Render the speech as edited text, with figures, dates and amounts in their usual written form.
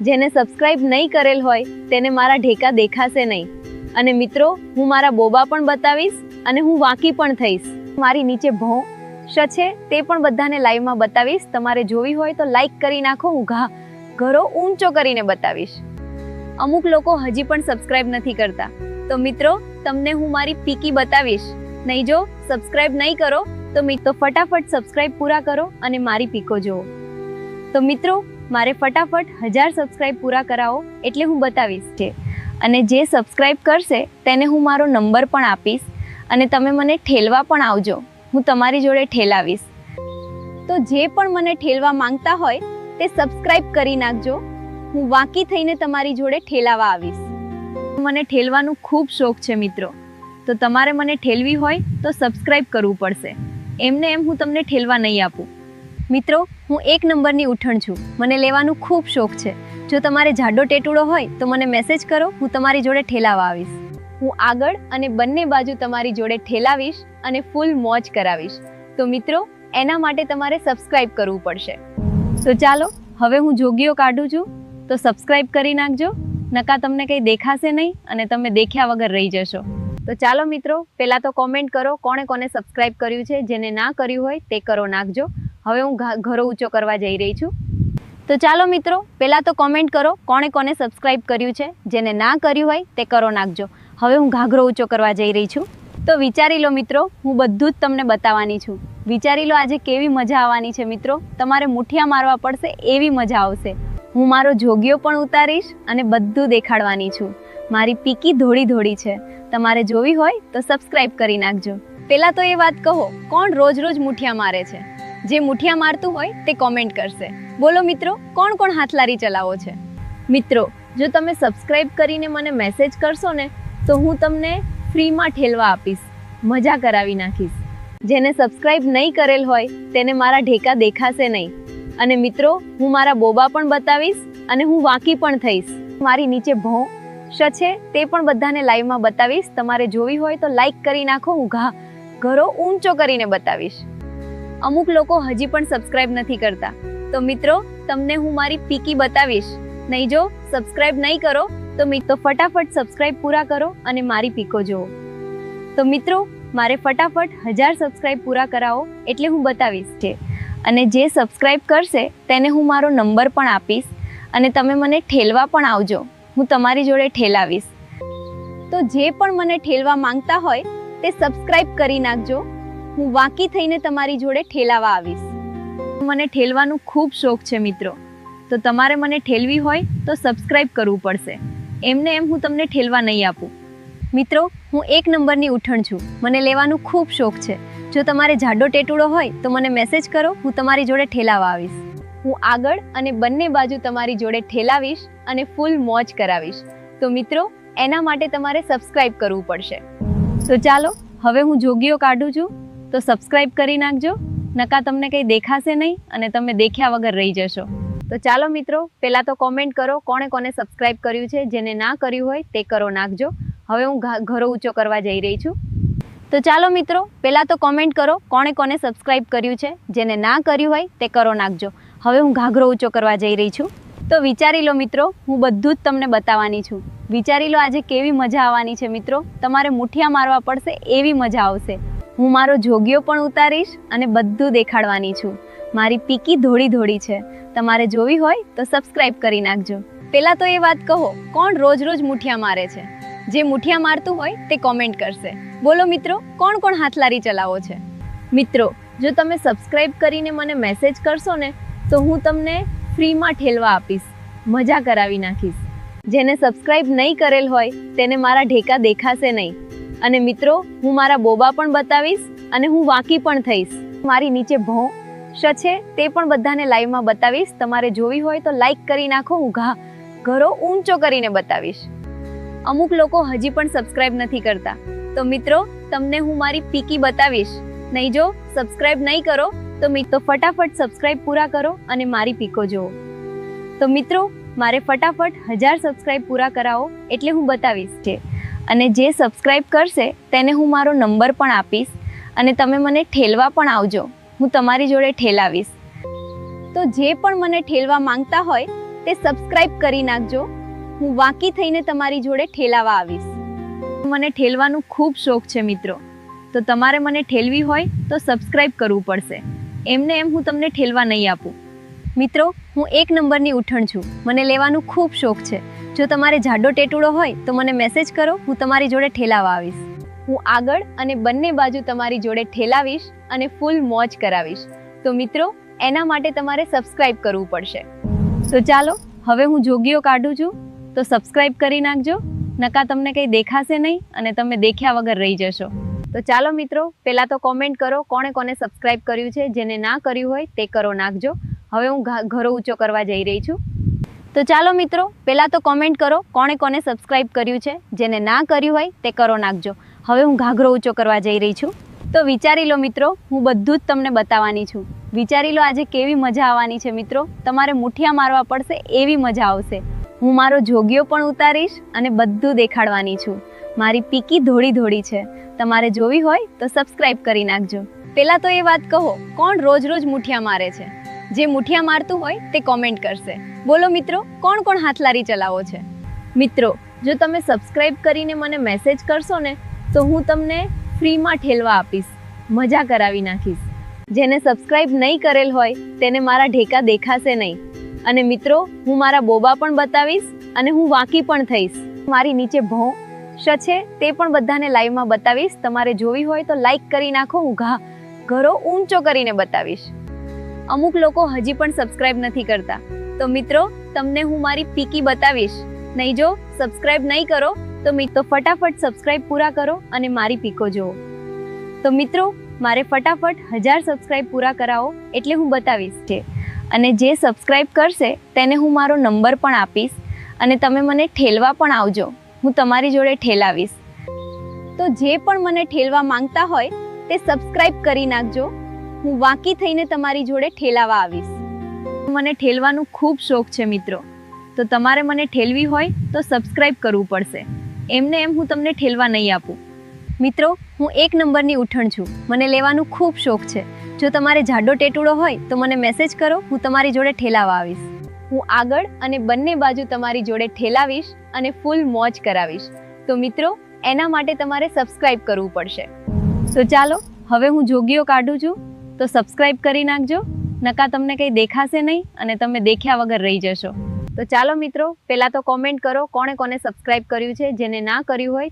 જેને સબસ્ક્રાઇબ નહીં કરેલ હોય તેને મારા ઢેકા દેખાશે નહીં. અને મિત્રો, હું મારા બોબા પણ બતાવીશ અને હું વાંકી પણ થઈશ. મારી નીચે ભોં શ છે તે પણ બધાને લાઈવમાં બતાવીશ. તમારે જોવી હોય તો લાઈક કરી નાખો. હું ઘરો ઊંચો કરીને બતાવીશ. અમુક લોકો હજી પણ સબસ્ક્રાઇબ નથી કરતા, તો મિત્રો તમને હું મારી પીકી બતાવીશ. નહીં જો સબસ્ક્રાઇબ નહીં કરો તો ફટાફટ સબસ્ક્રાઇબ પૂરા કરો અને મારી પીકો જુઓ. તો મિત્રો, મારે ફટાફટ 1000 સબસ્ક્રાઇબ પૂરા કરાવો એટલે હું બતાવીશ છે. અને જે સબસ્ક્રાઇબ કરશે તેને હું મારો નંબર પણ આપીશ અને તમે મને ઠેલવા પણ આવજો. હું તમારી જોડે ઠેલાવીશ. તો જે પણ મને ઠેલવા માંગતા હોય તે સબસ્ક્રાઇબ કરી નાખજો. હું વાંકી થઈને તમારી જોડે ઠેલાવા આવીશ. મને ઠેલવાનું ખૂબ શોખ છે મિત્રો, તો તમારે મને ઠેલવી હોય તો સબસ્ક્રાઇબ કરવું પડશે. એમને એમ હું તમને ઠેલવા નહીં આપું. મિત્રો, હું 1 નંબરની ઉઠણ છું. મને લેવાનું ખૂબ શોખ છે. જો તમારે જાડો ટેટુડો હોય તો મને મેસેજ કરો, હું તમારી જોડે ઠેલાવા આવીશ. હું આગળ અને બંને બાજુ તમારી જોડે ઠેલાવીશ અને ફૂલ મોજ કરાવીશ. તો મિત્રો, એના માટે તમારે સબસ્ક્રાઇબ કરવું પડશે. તો ચાલો, હવે હું જોગીઓ કાઢું છું, તો સબસ્ક્રાઇબ કરી નાખજો. નકા તમને કંઈ દેખાશે નહીં અને તમે દેખ્યા વગર રહી જશો. તો ચાલો મિત્રો, પહેલાં તો કોમેન્ટ કરો કોણે કોને સબસ્ક્રાઇબ કર્યું છે. જેને ના કર્યું હોય તે કરો નાખજો. હવે હું ઘરો ઊંચો કરવા જઈ રહી છું. તો ચાલો મિત્રો, પહેલાં તો કોમેન્ટ કરો કોણે કોને સબસ્ક્રાઇબ કર્યું છે. જેને ના કર્યું હોય તે કરો નાખજો. હવે હું ઘાઘરો ઊંચો કરવા જઈ રહી છું. તો વિચારી લો મિત્રો, હું બધું જ તમને બતાવવાની છું. વિચારી લો આજે કેવી મજા આવવાની છે મિત્રો. તમારે મુઠિયા મારવા પડશે એવી મજા આવશે. હું મારો જોગીઓ પણ ઉતારીશ અને બધું દેખાડવાની છું. મારી પીકી ધોળી ધોળી છે. તમારે જોવી હોય તો સબસ્ક્રાઇબ કરી નાખજો. પહેલાં તો એ વાત કહો, કોણ રોજ રોજ મુઠિયા મારે છે? જે મુઠિયા મારતું હોય તે કોમેન્ટ કરશે. બોલો મિત્રો, કોણ કોણ હાથલારી ચલાવો છે? મિત્રો, જો તમે સબસ્ક્રાઇબ કરીને મને મેસેજ કરશો ને તો હું તમને ફ્રીમાં ઠેલવા આપીશ, મજા કરાવી નાખીશ. જેને સબસ્ક્રાઇબ નહીં કરેલ હોય તેને મારા ઢેકા દેખાશે નહીં. અને મિત્રો, હું મારા બોબા પણ બતાવીશ અને હું વાંકી પણ થઈશ. મારી નીચે ભોં શ છે તે પણ બધાને લાઈવમાં બતાવીશ. તમારે જોવી હોય તો લાઈક કરી નાખો. હું ઘરો ઊંચો કરીને બતાવીશ. અમુક લોકો હજી પણ સબસ્ક્રાઇબ નથી કરતા, તો મિત્રો તમને હું મારી પીકી બતાવીશ. નહીં જો સબસ્ક્રાઇબ નહીં કરો તો ફટાફટ સબસ્ક્રાઇબ પૂરા કરો અને મારી પીકો જુઓ. તો મિત્રો, મારે ફટાફટ 1000 સબસ્ક્રાઇબ પૂરા કરાવો એટલે હું બતાવીશ છે. અને જે સબસ્ક્રાઇબ કરશે તેને હું મારો નંબર પણ આપીશ અને તમે મને ઠેલવા પણ આવજો. હું તમારી જોડે ઠેલાવીશ. તો જે પણ મને ઠેલવા માંગતા હોય તે સબસ્ક્રાઇબ કરી નાખજો. હું વાંકી થઈને તમારી જોડે ઠેલાવા આવીશ. મને ઠેલવાનું ખૂબ શોખ છે મિત્રો, તો તમારે મને ઠેલવી હોય તો સબસ્ક્રાઇબ કરવું પડશે. એમને એમ હું તમને ઠેલવા નહીં આપું. મિત્રો, હું 1 નંબરની ઉઠણ છું. મને લેવાનું ખૂબ શોખ છે. જો તમારે જાડો ટેટુડો હોય તો મને મેસેજ કરો, હું તમારી જોડે ઠેલાવા આવીશ. હું આગળ અને બંને બાજુ તમારી જોડે ઠેલાવીશ અને ફૂલ મોજ કરાવીશ. તો મિત્રો, એના માટે તમારે સબસ્ક્રાઇબ કરવું પડશે. તો ચાલો, હવે હું જોગીઓ કાઢું છું, તો સબસ્ક્રાઇબ કરી નાખજો. નકા તમને કંઈ દેખાશે નહીં અને તમે દેખ્યા વગર રહી જશો. તો ચાલો મિત્રો, પહેલાં તો કોમેન્ટ કરો કોણે કોને સબસ્ક્રાઇબ કર્યું છે. જેને ના કર્યું હોય તે કરો નાખજો. હવે હું ઘરો ઊંચો કરવા જઈ રહી છું. તો ચાલો મિત્રો, પહેલાં તો કોમેન્ટ કરો કોણે કોને સબસ્ક્રાઇબ કર્યું છે. જેને ના કર્યું હોય તે કરો નાખજો. હવે હું ઘાઘરો ઊંચો કરવા જઈ રહી છું. તો વિચારી લો મિત્રો, હું બધું જ તમને બતાવવાની છું. વિચારી લો આજે કેવી મજા આવવાની છે મિત્રો. તમારે મુઠિયા મારવા પડશે એવી મજા આવશે. હું મારો જોગીઓ પણ ઉતારીશ અને બધું દેખાડવાની છું. મારી પીકી ધોળી ધોળી છે. તમારે જોવી હોય તો સબસ્ક્રાઇબ કરી નાખજો. પહેલાં તો એ વાત કહો, કોણ રોજ રોજ મુઠિયા મારે છે? જે મુઠિયા મારતું હોય તે કોમેન્ટ કરશે. બોલો મિત્રો, કોણ કોણ હાથલારી ચલાવો છે? મિત્રો, જો તમે સબસ્ક્રાઇબ કરીને મને મેસેજ કરશો ને તો હું તમને ફ્રીમાં ઠેલવા આપીશ, મજા કરાવી નાખીશ. જેને સબસ્ક્રાઇબ નહીં કરેલ હોય તેને મારા ઢેકા દેખાશે નહીં. અને મિત્રો, હું મારા બોબા પણ બતાવીશ અને હું વાંકી પણ થઈશ. મારી નીચે ભોં શ છે તે પણ બધાને લાઈવમાં બતાવીશ. તમારે જોવી હોય તો લાઈક કરી નાખો. હું ઘરો ઊંચો કરીને બતાવીશ. અમુક લોકો હજી પણ સબસ્ક્રાઇબ નથી કરતા, તો મિત્રો તમને હું મારી પીકી બતાવીશ. નહીં જો સબસ્ક્રાઇબ નહીં કરો તો ફટાફટ સબસ્ક્રાઇબ પૂરા કરો અને મારી પીકો જુઓ. તો મિત્રો, મારે ફટાફટ 1000 સબસ્ક્રાઇબ પૂરા કરાવો એટલે હું બતાવીશ છે. અને જે સબસ્ક્રાઇબ કરશે તેને હું મારો નંબર પણ આપીશ અને તમે મને ઠેલવા પણ આવજો. હું તમારી જોડે ઠેલાવીશ. તો જે પણ મને ઠેલવા માંગતા હોય તે સબસ્ક્રાઇબ કરી નાખજો. હું વાકી થઈને તમારી જોડે ઠેલાવા આવીશ. મને ઠેલવાનું ખૂબ શોખ છે મિત્રો, તો તમારે મને ઠેલવી હોય તો સબસ્ક્રાઇબ કરવું પડશે. એમને એમ હું તમને ઠેલવા નહીં આપું. મિત્રો, હું 1 નંબરની ઉઠણ છું. મને લેવાનું ખૂબ શોખ છે. જો તમારે જાડો ટેટુડો હોય તો મને મેસેજ કરો, હું તમારી જોડે ઠેલાવા આવીશ. હું આગળ અને બંને બાજુ તમારી જોડે ઠેલાવીશ અને ફૂલ મોજ કરાવીશ. તો મિત્રો, એના માટે તમારે સબસ્ક્રાઇબ કરવું પડશે. તો ચાલો, હવે હું જોગીઓ કાઢું છું, તો સબસ્ક્રાઇબ કરી નાખજો. નકા તમને કંઈ દેખાશે નહીં અને તમે દેખ્યા વગર રહી જશો. તો ચાલો મિત્રો, પહેલાં તો કોમેન્ટ કરો કોણે કોને સબસ્ક્રાઇબ કર્યું છે. જેને ના કર્યું હોય તે કરો નાખજો. હવે હું ઘરો ઊંચો કરવા જઈ રહી છું. તો ચાલો મિત્રો, પહેલાં તો કોમેન્ટ કરો કોણે કોને સબસ્ક્રાઇબ કર્યું છે. જેને ના કર્યું હોય તે કરો નાખજો. હવે હું ઘાઘરો ઊંચો કરવા જઈ રહી છું. તો વિચારી લો મિત્રો, હું બધું જ તમને બતાવવાની છું. વિચારી લો આજે કેવી મજા આવવાની છે મિત્રો. તમારે મુઠિયા મારવા પડશે એવી મજા આવશે. હું મારો જોગીઓ પણ ઉતારીશ અને બધું દેખાડવાની છું. મારી પીકી ધોળી ધોળી છે. તમારે જોવી હોય તો સબસ્ક્રાઇબ કરી નાખજો. પહેલાં તો એ વાત કહો, કોણ રોજ રોજ મુઠિયા મારે છે? જે મુઠિયા મારતું હોય તે કોમેન્ટ કરશે. બોલો મિત્રો, કોણ કોણ હાથલારી ચલાવો છે? મિત્રો, જો તમે સબસ્ક્રાઇબ કરીને મને મેસેજ કરશો ને તો હું તમને ફ્રીમાં ઠેલવા આપીશ, મજા કરાવી નાખીશ. જેને સબસ્ક્રાઇબ નહીં કરેલ હોય તેને મારા ઢેકા દેખાશે નહીં. અને મિત્રો, હું મારા બોબા પણ બતાવીશ અને હું વાકી પણ થઈશ. મારી નીચે ભોં છે તે પણ બધાને લાઈવમાં બતાવીશ. તમારે જોવી હોય તો લાઈક કરી નાખો. હું ઘરો ઊંચો કરીને બતાવીશ. અમુક લોકો હજી પણ સબસ્ક્રાઇબ નથી કરતા. તો મિત્રો, તમને હું મારી પીકી બતાવીશ. નહીં જો સબસ્ક્રાઇબ નહીં કરો તો ફટાફટ સબસ્ક્રાઇબ પૂરા કરો અને મારી પીકો જુઓ. તો મિત્રો, મારે ફટાફટ 1000 સબસ્ક્રાઇબ પૂરા કરાવો એટલે હું બતાવીશ છે. અને જે સબસ્ક્રાઇબ કરશે તેને હું મારો નંબર પણ આપીશ અને તમે મને ઠેલવા પણ આવજો. હું તમારી જોડે ઠેલાવીશ. તો જે પણ મને ઠેલવા માંગતા હોય તે સબસ્ક્રાઇબ કરી નાખજો. હું વાકી થઈને તમારી જોડે ઠેલાવા આવીશ. મને ઠેલવાનું ખૂબ શોખ છે મિત્રો, તો તમારે મને ઠેલવી હોય તો સબસ્ક્રાઇબ કરવું પડશે. એમને એમ હું તમને ઠેલવા નહીં આપું. મિત્રો, હું 1 નંબરની ઉઠણ છું. મને લેવાનું ખૂબ શોખ છે. જો તમારે જાડો ટેટુડો હોય તો મને મેસેજ કરો, હું તમારી જોડે ઠેલાવા આવીશ. હું આગળ અને બંને બાજુ તમારી જોડે ઠેલાવીશ અને ફૂલ મોજ કરાવીશ. તો મિત્રો, એના માટે તમારે સબસ્ક્રાઇબ કરવું પડશે. તો ચાલો, હવે હું જોગીઓ કાઢું છું, તો સબસ્ક્રાઇબ કરી નાખજો. નકા તમને કંઈ દેખાશે નહીં અને તમે દેખ્યા વગર રહી જશો. તો ચાલો મિત્રો, પહેલાં તો કોમેન્ટ કરો કોણે કોને સબસ્ક્રાઇબ કર્યું છે. જેને ના કર્યું હોય